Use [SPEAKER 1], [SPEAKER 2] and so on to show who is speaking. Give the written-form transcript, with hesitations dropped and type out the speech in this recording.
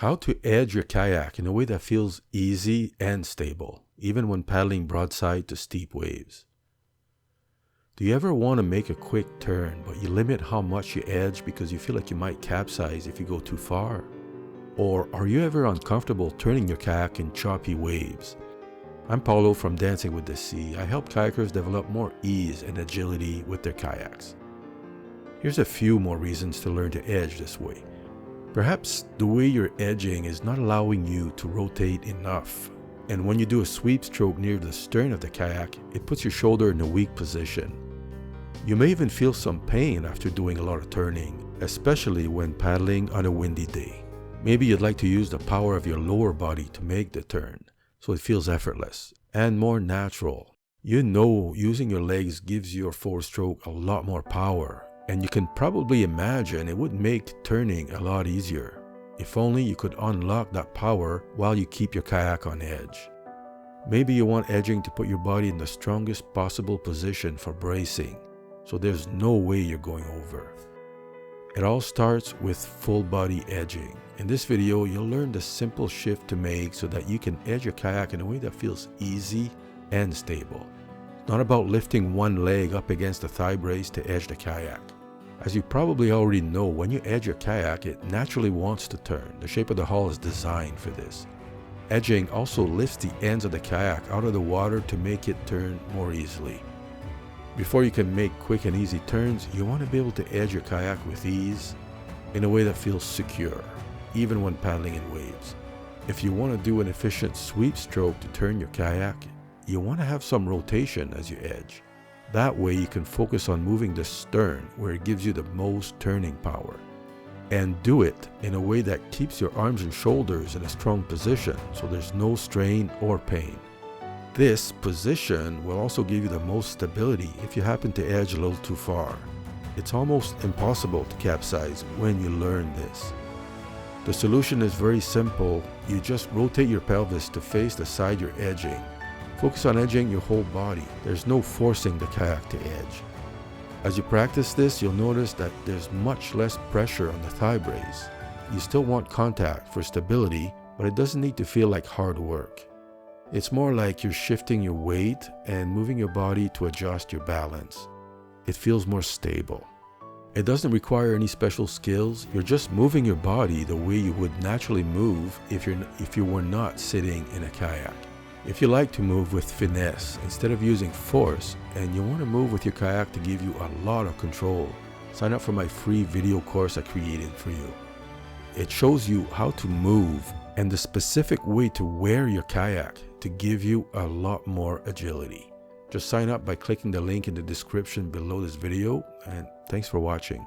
[SPEAKER 1] How to edge your kayak in a way that feels easy and stable, even when paddling broadside to steep waves. Do you ever want to make a quick turn, but you limit how much you edge because you feel like you might capsize if you go too far? Or are you ever uncomfortable turning your kayak in choppy waves? I'm Paulo from Dancing with the Sea. I help kayakers develop more ease and agility with their kayaks. Here's a few more reasons to learn to edge this way. Perhaps the way you're edging is not allowing you to rotate enough. And when you do a sweep stroke near the stern of the kayak, it puts your shoulder in a weak position. You may even feel some pain after doing a lot of turning, especially when paddling on a windy day. Maybe you'd like to use the power of your lower body to make the turn, so it feels effortless and more natural. You know using your legs gives your forward stroke a lot more power, and you can probably imagine it would make turning a lot easier. If only you could unlock that power while you keep your kayak on edge. Maybe you want edging to put your body in the strongest possible position for bracing, so there's no way you're going over. It all starts with full body edging. In this video, you'll learn the simple shift to make so that you can edge your kayak in a way that feels easy and stable. It's not about lifting one leg up against the thigh brace to edge the kayak. As you probably already know, when you edge your kayak, it naturally wants to turn. The shape of the hull is designed for this. Edging also lifts the ends of the kayak out of the water to make it turn more easily. Before you can make quick and easy turns, you want to be able to edge your kayak with ease in a way that feels secure, even when paddling in waves. If you want to do an efficient sweep stroke to turn your kayak, you want to have some rotation as you edge. That way you can focus on moving the stern where it gives you the most turning power. And do it in a way that keeps your arms and shoulders in a strong position so there's no strain or pain. This position will also give you the most stability if you happen to edge a little too far. It's almost impossible to capsize when you learn this. The solution is very simple. You just rotate your pelvis to face the side you're edging. Focus on edging your whole body. There's no forcing the kayak to edge. As you practice this, you'll notice that there's much less pressure on the thigh brace. You still want contact for stability, but it doesn't need to feel like hard work. It's more like you're shifting your weight and moving your body to adjust your balance. It feels more stable. It doesn't require any special skills. You're just moving your body the way you would naturally move if you were not sitting in a kayak. If you like to move with finesse instead of using force, and you want to move with your kayak to give you a lot of control, sign up for my free video course I created for you. It shows you how to move and the specific way to wear your kayak to give you a lot more agility. Just sign up by clicking the link in the description below this video, and thanks for watching.